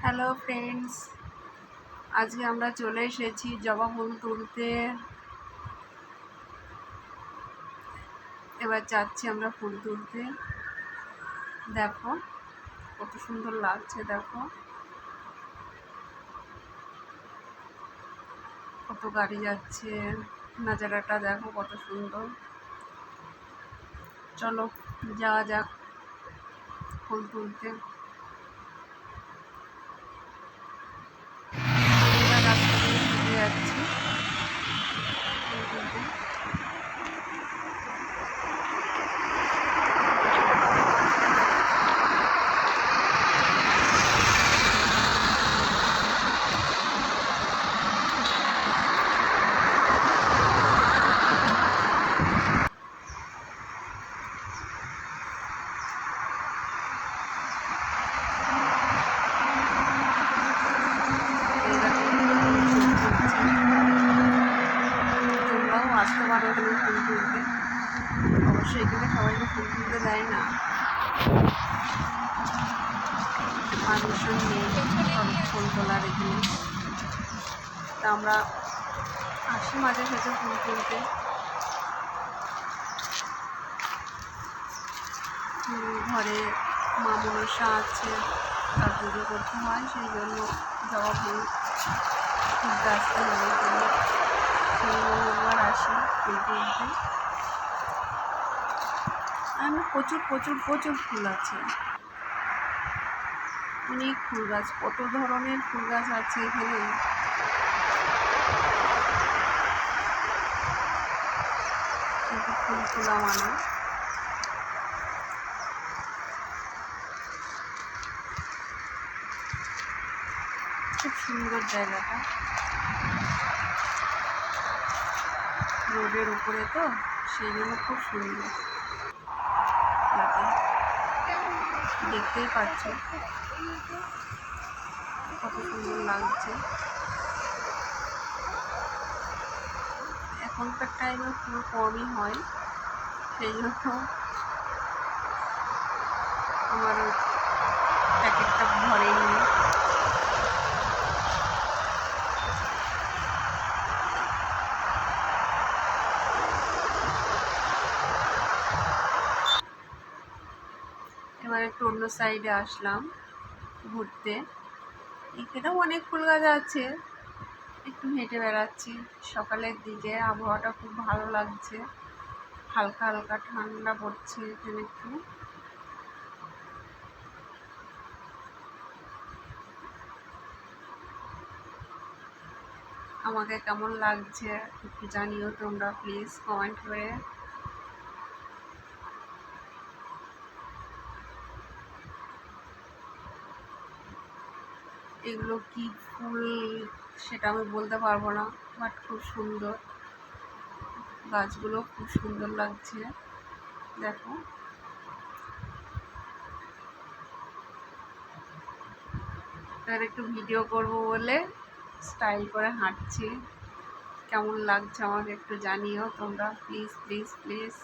Hello friends, আজকে আমরা চলে এসেছি জবা ফুল তুলতে। এবার যাচ্ছি আমরা ফুল তুলতে। দেখো কত সুন্দর লাগছে, দেখো কত গাড়ি যাচ্ছে, নাজারাটা দেখো কত সুন্দর। চলো যাওয়া যাক ফুল তুলতে। রাস্তা দিয়ে হেঁটে যাচ্ছি ফুল তুলতে। আসতে পারো এখানে ফুল তুলতে। অবশ্যই এখানে সবাইকে ফুল তুলতে দেয় না, পারমিশন নেই ফুল তোলার এখানে। তা আমরা আসি মাঝে সাঝে ফুল তুলতে। ঘরে মা মনসা আছে, তার পুজো করতে হয়, সেই জন্য জবা ফুল তুলতে আসতে হবে। সেই মঙ্গলবার আসি ফুল তুলতে। আমি প্রচুর প্রচুর প্রচুর ফুল আছে, অনেক ফুল গাছ, কত ধরনের ফুল গাছ আছে এখানে। কিন্তু ফুল তোলা মানা। খুব সুন্দর জায়গাটা, রোডের উপরে তো, সেই জন্য খুব সুন্দর লাগে। দেখতেই পাচ্ছ কত সুন্দর লাগছে। এখনকার টাইমে ফুল কমই হয়, সেই জন্য আমার প্যাকেটটা ভরেনি। এবার একটু অন্য সাইডে আসলাম ঘুরতে। এখানেও অনেক ফুল গাছ আছে, একটু হেঁটে বেড়াচ্ছি। সকালের দিকে আবহাওয়াটা খুব ভালো লাগছে, হালকা হালকা ঠান্ডা পড়ছে এখানে একটু। আমাকে কেমন লাগছে একটু জানিও তোমরা, প্লিজ কমেন্ট করে। এগুলো কি ফুল সেটা আমি বলতে পারবো না, বাট খুব সুন্দর, গাছগুলো খুব সুন্দর লাগছে। দেখো এবার একটু ভিডিও করব বলে স্টাইল করে হাঁটছি। কেমন লাগছে আমাকে একটু জানিও তোমরা, প্লিজ প্লিজ প্লিজ।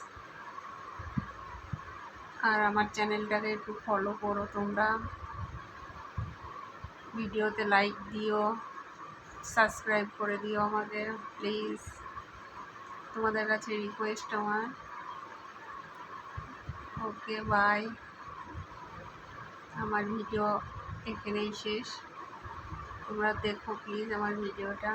আর আমার চ্যানেলটাকে একটু ফলো করো তোমরা, ভিডিওতে লাইক দিও, সাবস্ক্রাইব করে দিও আমাকে প্লিজ, তোমাদের কাছে রিকোয়েস্ট আমার। ওকে বাই, আমার ভিডিও এখানেই শেষ। তোমরা দেখো প্লিজ আমার ভিডিওটা।